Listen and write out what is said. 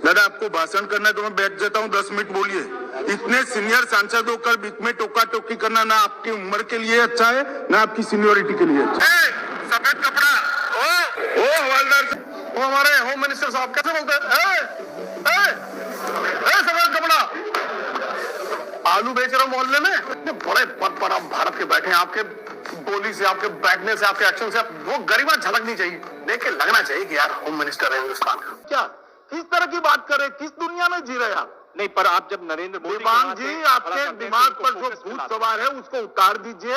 दादा आपको भाषण करना है तो मैं बैठ जाता हूँ, 10 मिनट बोलिए। इतने सीनियर सांसद होकर बीच में टोका टोकी करना ना आपकी उम्र के लिए अच्छा है ना आपकी सीनियोरिटी के लिए अच्छा है। सफेद कपड़ा ओ हवलदार, वो हमारे होम मिनिस्टर साहब कैसे बोलते हैं? सफेद कपड़ा, आलू बेच रहा हूँ मोहल्ले में, बड़े पद पर आप भारत के बैठे हैं, आपके बोली से, आपके बैठने से, आपके एक्शन से वो गरिमा झलकनी चाहिए, देख के लगना चाहिए कि यार होम मिनिस्टर है हिंदुस्तान का। क्या किस तरह की बात करें, किस दुनिया में जी रहे आप? नहीं, पर आप जब नरेंद्र मोदी दिमाग जी, आपके दिमाग पर जो भूत सवार है उसको उतार दीजिए।